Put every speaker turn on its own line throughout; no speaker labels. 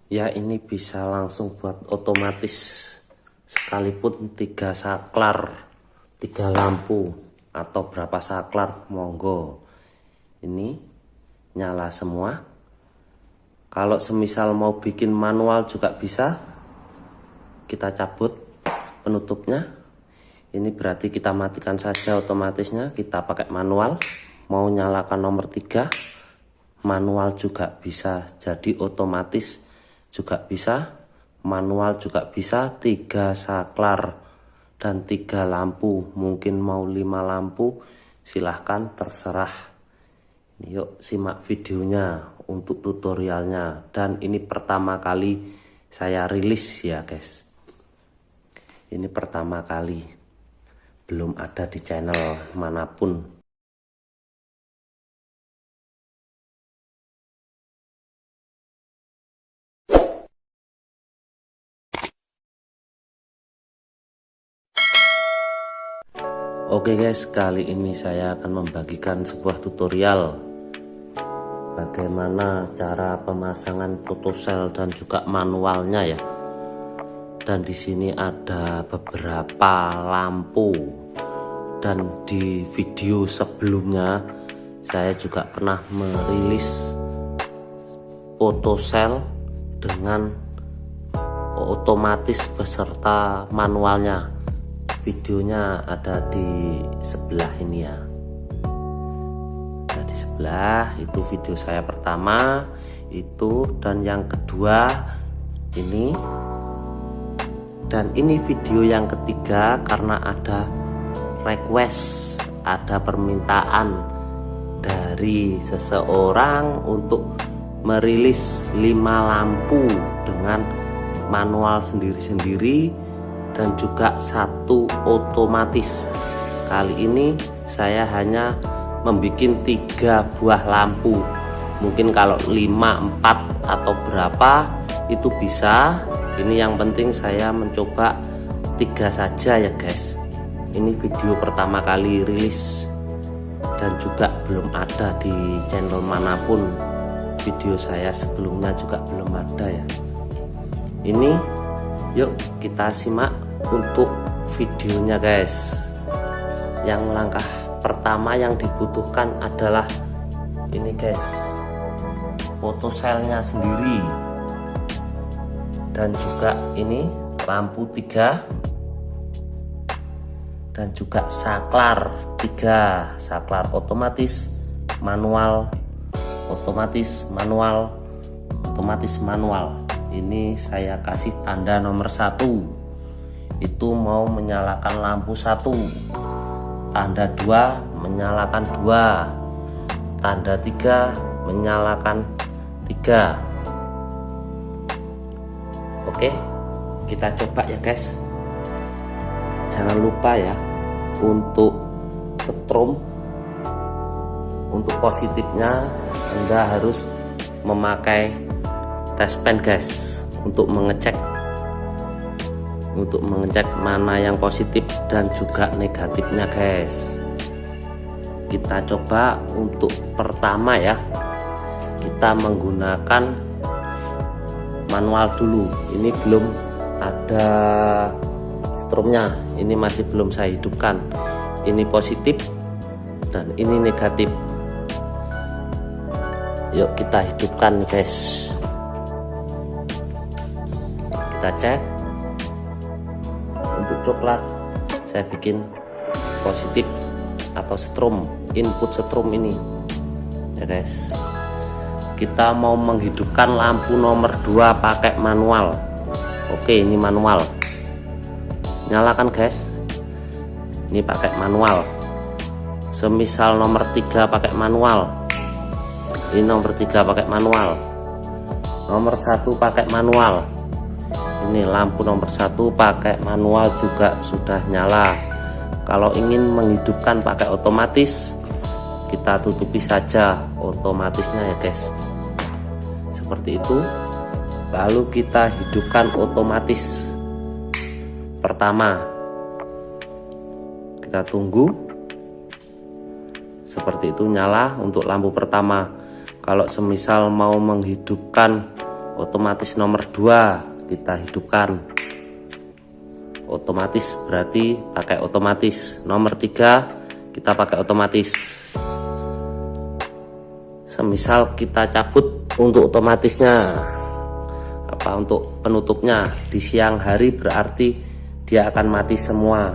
Ya, ini bisa langsung buat otomatis, sekalipun 3 saklar, 3 lampu atau berapa saklar monggo. Ini nyala semua. Kalau semisal mau bikin manual juga bisa, kita cabut penutupnya. Ini berarti kita matikan saja otomatisnya, kita pakai manual. Mau nyalakan nomor 3 manual juga bisa, jadi otomatis juga bisa, manual juga bisa. 3 saklar dan 3 lampu, mungkin mau 5 lampu, silahkan, terserah. Yuk simak videonya untuk tutorialnya. Dan ini pertama kali saya rilis ya guys, ini pertama kali, belum ada di channel manapun. Oke guys, kali ini saya akan membagikan sebuah tutorial bagaimana cara pemasangan photocell dan juga manualnya ya. Dan di sini ada beberapa lampu, dan di video sebelumnya saya juga pernah merilis photocell dengan otomatis beserta manualnya. Videonya ada di sebelah ini ya. Nah, di sebelah itu video saya pertama itu, dan yang kedua ini, dan ini video yang ketiga karena ada request, ada permintaan dari seseorang untuk merilis 5 lampu dengan manual sendiri-sendiri dan juga 1 otomatis. Kali ini saya hanya membuat 3 buah lampu. Mungkin kalau 5, 4 atau berapa itu bisa. Ini yang penting saya mencoba 3 saja ya guys. Ini video pertama kali rilis dan juga belum ada di channel manapun. Video saya sebelumnya juga belum ada ya. Ini yuk kita simak untuk videonya guys. Yang langkah pertama yang dibutuhkan adalah ini guys, photocellnya sendiri, dan juga ini lampu 3, dan juga saklar 3, saklar otomatis, manual, otomatis, manual, otomatis, manual. Ini saya kasih tanda nomor 1, itu mau menyalakan lampu 1, tanda 2 menyalakan 2, tanda 3 menyalakan 3. Oke, kita coba ya guys. Jangan lupa ya, untuk setrum, untuk positifnya Anda harus memakai test pen guys, untuk mengecek mana yang positif dan juga negatifnya guys. Kita coba untuk pertama ya, kita menggunakan manual dulu. Ini belum ada strumnya, ini masih belum saya hidupkan. Ini positif dan ini negatif. Yuk kita hidupkan guys. Kita cek. Untuk coklat saya bikin positif atau strum, input strum ini ya guys. Kita mau menghidupkan lampu nomor 2 pakai manual. Oke, ini manual, nyalakan guys. Ini pakai manual. Semisal nomor 3 pakai manual, ini nomor 3 pakai manual, nomor 1 pakai manual. Ini lampu nomor 1 pakai manual juga sudah nyala. Kalau ingin menghidupkan pakai otomatis, kita tutupi saja otomatisnya ya guys, seperti itu. Lalu kita hidupkan otomatis pertama, kita tunggu seperti itu, nyala untuk lampu pertama. Kalau semisal mau menghidupkan otomatis nomor 2 kita hidupkan. Otomatis berarti pakai otomatis. Nomor 3 kita pakai otomatis. Semisal kita cabut untuk otomatisnya, untuk penutupnya di siang hari, berarti dia akan mati semua.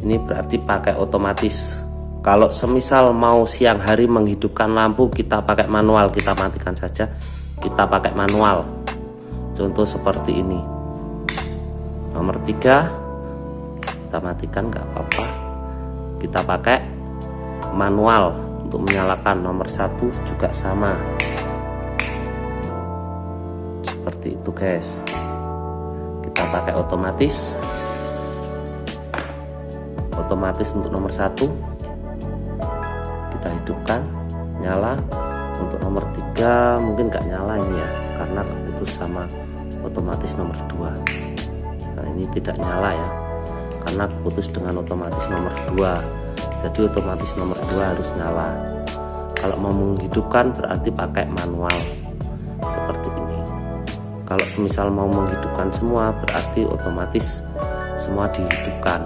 Ini berarti pakai otomatis. Kalau semisal mau siang hari menghidupkan lampu, kita pakai manual, kita matikan saja, kita pakai manual. Contoh seperti ini. Nomor 3 kita matikan, nggak apa-apa, kita pakai manual untuk menyalakan. Nomor 1 juga sama, seperti itu guys. Kita pakai otomatis untuk nomor 1 kita hidupkan, nyala. Untuk nomor 3 mungkin nggak nyala ini ya, karena keputus sama otomatis nomor 2. Nah ini tidak nyala ya, karena keputus dengan otomatis nomor 2. Jadi otomatis nomor 2 harus nyala. Kalau mau menghidupkan berarti pakai manual seperti ini. Kalau semisal mau menghidupkan semua berarti otomatis semua dihidupkan.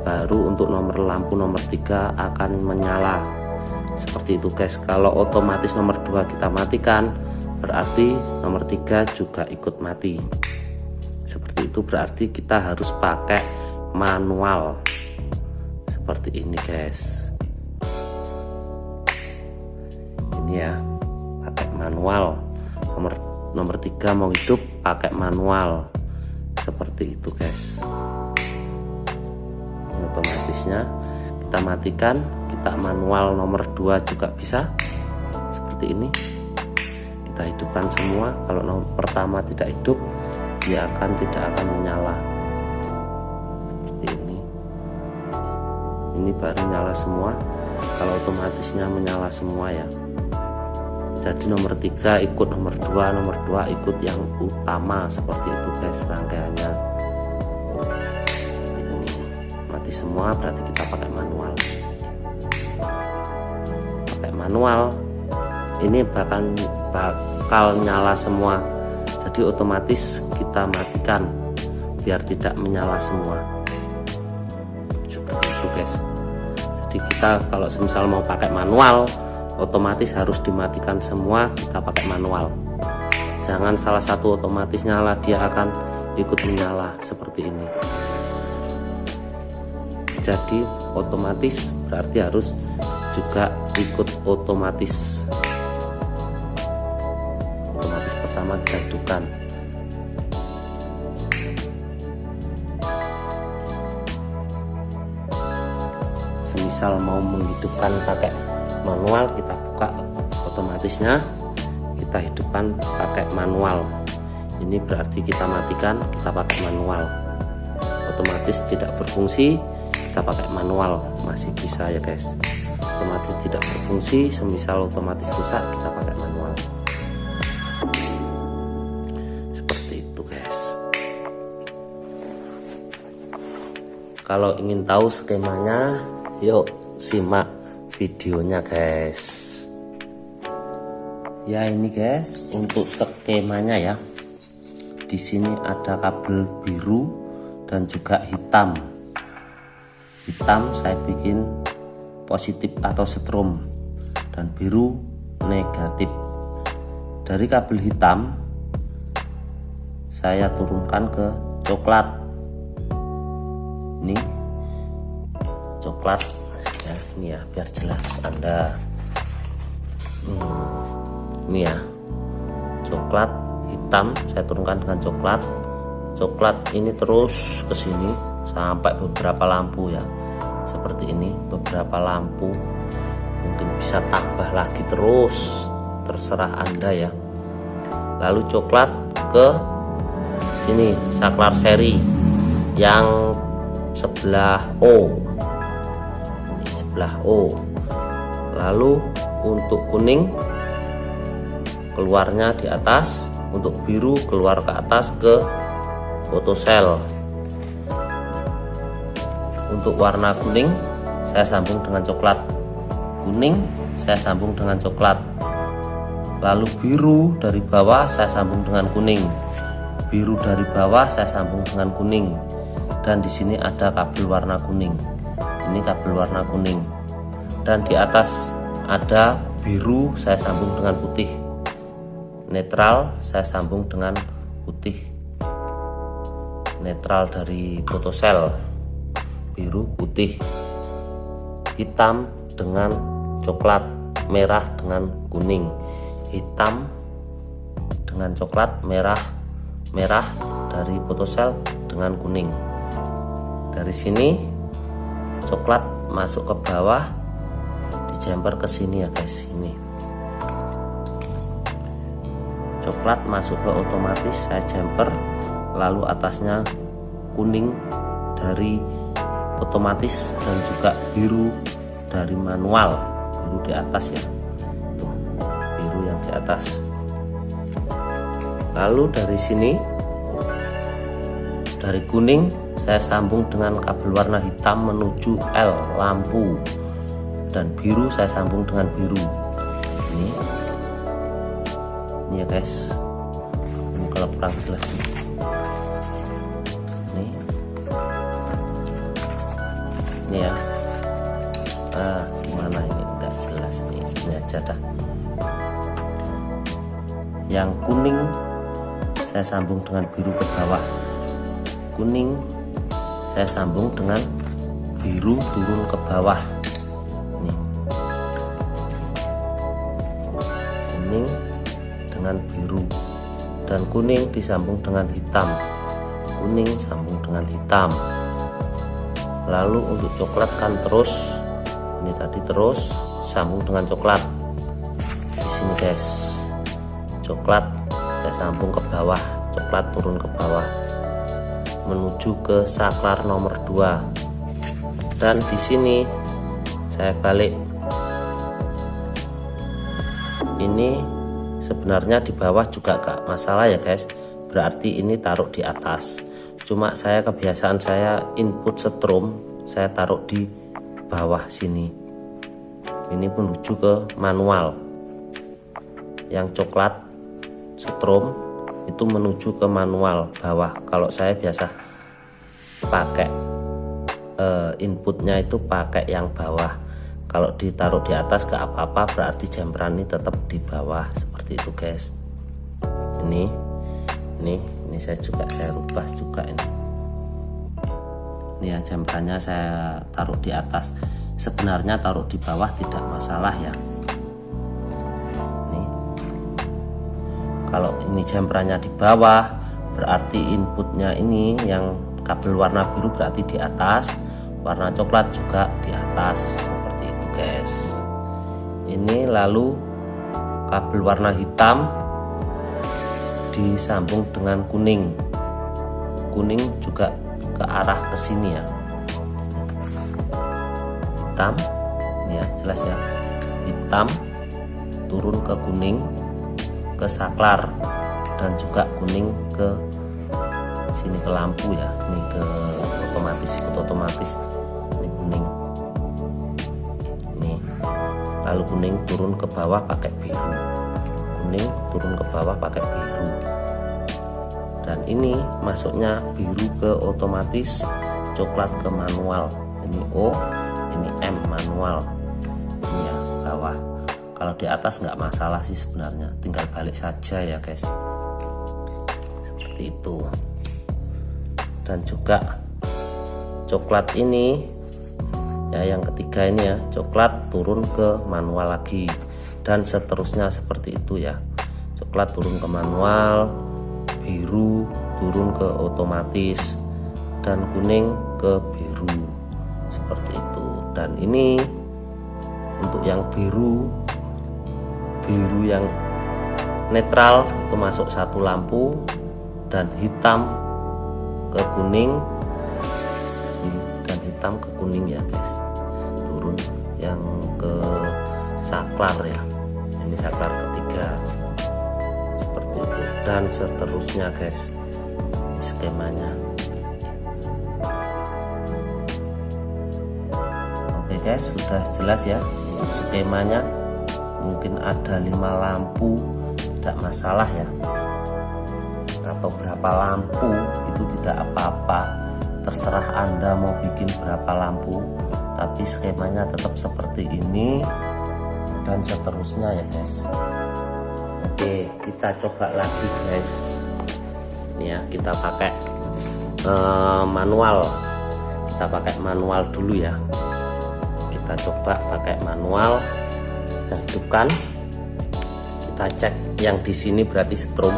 Baru untuk lampu nomor 3 akan menyala. Seperti itu guys. Kalau otomatis nomor 2 kita matikan berarti nomor 3 juga ikut mati. Seperti itu berarti kita harus pakai manual. Seperti ini guys. Ini ya, pakai manual. Nomor 3 mau hidup pakai manual. Seperti itu guys. Otomatisnya kita matikan, kita manual. Nomor 2 juga bisa seperti ini. Kita hidupkan semua. Kalau nomor pertama tidak hidup, dia tidak akan menyala. Seperti ini. Ini baru nyala semua. Kalau otomatisnya menyala semua ya. Jadi nomor 3 ikut nomor 2, nomor 2 ikut yang utama. Seperti itu guys rangkaiannya. Seperti ini. Mati semua berarti kita pakai manual. Pakai manual ini bakal nyala semua. Jadi otomatis kita matikan biar tidak menyala semua. Seperti itu guys. Jadi kita kalau semisal mau pakai manual, otomatis harus dimatikan semua, kita pakai manual. Jangan salah satu otomatis nyala, dia akan ikut menyala seperti ini. Jadi otomatis berarti harus juga ikut otomatis. Otomatis pertama kita hidupkan. Semisal mau menghidupkan pakai manual, kita buka otomatisnya, kita hidupkan pakai manual. Ini berarti kita matikan, kita pakai manual. Otomatis tidak berfungsi, kita pakai manual, masih bisa ya guys. Otomatis tidak berfungsi, semisal otomatis rusak, kita pakai manual. Seperti itu guys. Kalau ingin tahu skemanya, yuk simak videonya guys. Ya ini guys, untuk skemanya ya. Di sini ada kabel biru dan juga hitam. Hitam saya bikin positif atau setrum, dan biru negatif. Dari kabel hitam saya turunkan ke coklat. Ini coklat ya, ini ya biar jelas Anda. Ini ya, coklat hitam saya turunkan dengan coklat. Coklat ini terus ke sini sampai beberapa lampu ya. Seperti ini, beberapa lampu. Mungkin bisa tambah lagi terus, terserah Anda ya. Lalu coklat ke sini, saklar seri yang sebelah O. Ini sebelah O. Lalu untuk kuning keluarnya di atas, untuk biru keluar ke atas ke photocell. Untuk warna kuning saya sambung dengan coklat, kuning saya sambung dengan coklat. Lalu biru dari bawah saya sambung dengan kuning, biru dari bawah saya sambung dengan kuning, dan di sini ada kabel warna kuning. Ini kabel warna kuning, dan di atas ada biru saya sambung dengan putih, netral saya sambung dengan putih. Netral dari fotosel biru putih, hitam dengan coklat, merah dengan kuning, hitam dengan coklat, merah dari fotosel dengan kuning. Dari sini coklat masuk ke bawah, dijemper ke sini ya guys. Ini coklat masuk ke otomatis, saya jemper, lalu atasnya kuning dari otomatis dan juga biru dari manual. Biru di atas ya, tuh biru yang di atas. Lalu dari sini, dari kuning saya sambung dengan kabel warna hitam menuju L lampu, dan biru saya sambung dengan biru. Ini ya guys, ini kalau kurang jelas nih. Ini ya, gimana ini enggak jelas nih, ini aja dah. Yang kuning saya sambung dengan biru ke bawah, kuning saya sambung dengan biru turun ke bawah. Nih, kuning dengan biru, dan kuning disambung dengan hitam, kuning sambung dengan hitam. Lalu untuk coklat kan terus, ini tadi terus sambung dengan coklat. Di sini guys, coklat saya sambung ke bawah, coklat turun ke bawah menuju ke saklar nomor 2. Dan di sini saya balik. Ini sebenarnya di bawah juga gak masalah ya guys, berarti ini taruh di atas. Cuma saya kebiasaan saya input setrum saya taruh di bawah sini. Ini menuju ke manual. Yang coklat setrum itu menuju ke manual bawah. Kalau saya biasa pakai inputnya itu pakai yang bawah. Kalau ditaruh di atas gak apa-apa, berarti jemperan ini tetap di bawah, seperti itu guys. Ini saya rubah juga ini ya, jemperannya saya taruh di atas. Sebenarnya taruh di bawah tidak masalah ya. Nih, kalau ini jemperannya di bawah, berarti inputnya ini yang kabel warna biru berarti di atas, warna coklat juga di atas, seperti itu guys. Ini lalu kabel warna hitam disambung dengan kuning, kuning juga ke arah ke sini ya, hitam ini ya, jelas ya, hitam turun ke kuning ke saklar, dan juga kuning ke sini ke lampu ya, ini ke otomatis, ikut otomatis. Ini kuning, ini lalu kuning turun ke bawah pakai biru, kuning turun ke bawah pakai biru. Dan ini masuknya biru ke otomatis, coklat ke manual. Ini O, ini M manual. Ini ya bawah. Kalau di atas nggak masalah sih sebenarnya, tinggal balik saja ya guys. Seperti itu. Dan juga coklat ini ya, yang ketiga ini ya, coklat turun ke manual lagi, dan seterusnya seperti itu ya. Coklat turun ke manual, biru turun ke otomatis, dan kuning ke biru, seperti itu. Dan ini untuk yang biru yang netral itu masuk satu lampu, dan hitam ke kuning, dan hitam ke kuning ya guys, turun yang ke saklar ya. Ini saklar ketiga, seperti itu, dan seterusnya guys. Ini skemanya. Oke guys, sudah jelas ya untuk skemanya. mungkin ada 5 lampu tidak masalah ya, atau berapa lampu itu tidak apa-apa, terserah Anda mau bikin berapa lampu, tapi skemanya tetap seperti ini dan seterusnya ya guys. Oke, kita coba lagi guys. Ini ya, kita pakai manual. Kita pakai manual dulu ya. Kita coba pakai manual. Kita hidupkan. Kita cek yang di sini berarti strum.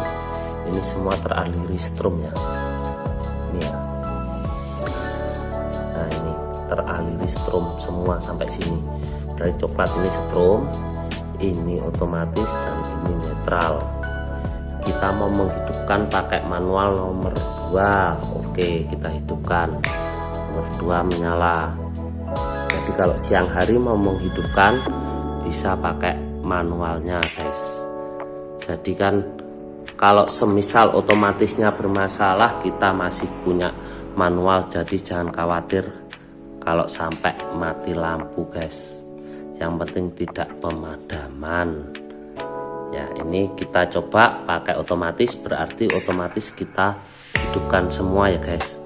Ini semua teraliri strum ya. Ini ya. Nah, ini teraliri strum semua sampai sini. Berarti coklat ini strum, ini otomatis, dan ini netral. Kita mau menghidupkan pakai manual nomor 2. Oke, kita hidupkan. Nomor 2 menyala. Jadi kalau siang hari mau menghidupkan bisa pakai manualnya guys. Jadi kan kalau semisal otomatisnya bermasalah, kita masih punya manual, jadi jangan khawatir kalau sampai mati lampu guys. Yang penting tidak pemadaman ya. Ini kita coba pakai otomatis, berarti otomatis kita hidupkan semua ya guys.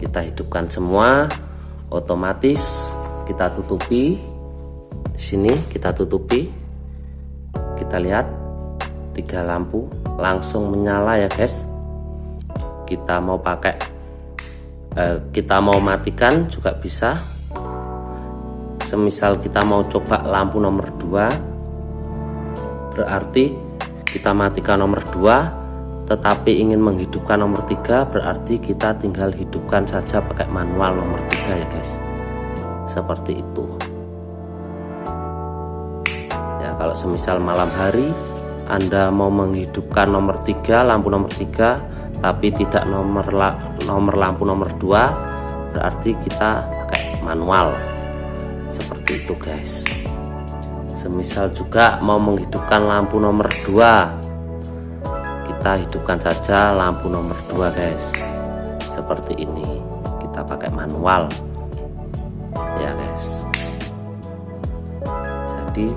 Kita hidupkan semua otomatis. Kita tutupi di sini, kita tutupi. Kita lihat 3 lampu langsung menyala ya guys. Kita mau pakai kita mau matikan juga bisa. Semisal kita mau coba lampu nomor 2, berarti kita matikan nomor 2, tetapi ingin menghidupkan nomor 3, berarti kita tinggal hidupkan saja pakai manual nomor 3 ya guys. Seperti itu ya. Kalau semisal malam hari Anda mau menghidupkan nomor 3, lampu nomor 3, tapi tidak nomor lampu nomor 2, berarti kita pakai manual. Seperti itu guys. Semisal juga mau menghidupkan lampu nomor 2, kita hidupkan saja lampu nomor 2 guys. Seperti ini, kita pakai manual ya guys. Jadi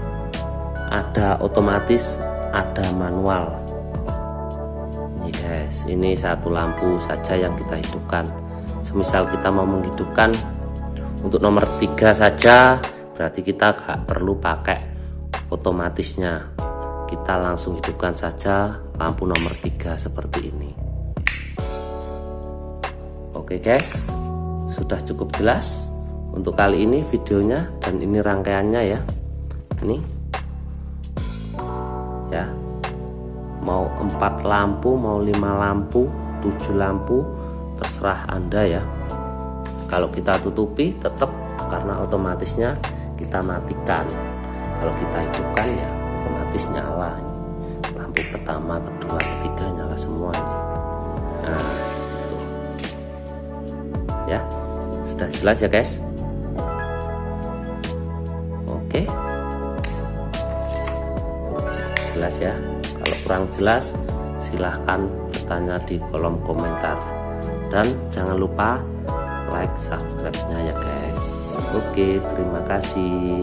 ada otomatis, ada manual. Ini guys, ini 1 lampu saja yang kita hidupkan. Semisal kita mau menghidupkan untuk nomor 3 saja, berarti kita gak perlu pakai otomatisnya. Kita langsung hidupkan saja lampu nomor 3 seperti ini. Oke guys, sudah cukup jelas untuk kali ini videonya, dan ini rangkaiannya ya. Ini ya, mau 4 lampu, mau 5 lampu, 7 lampu, terserah Anda ya. Kalau kita tutupi tetap, karena otomatisnya kita matikan. Kalau kita hidupkan ya otomatis nyala. Lampu pertama, kedua, ketiga nyala semua. Nah, ya sudah jelas ya guys. Oke, jelas ya. Kalau kurang jelas silahkan bertanya di kolom komentar, dan jangan lupa like, subscribe-nya ya guys. Oke, terima kasih.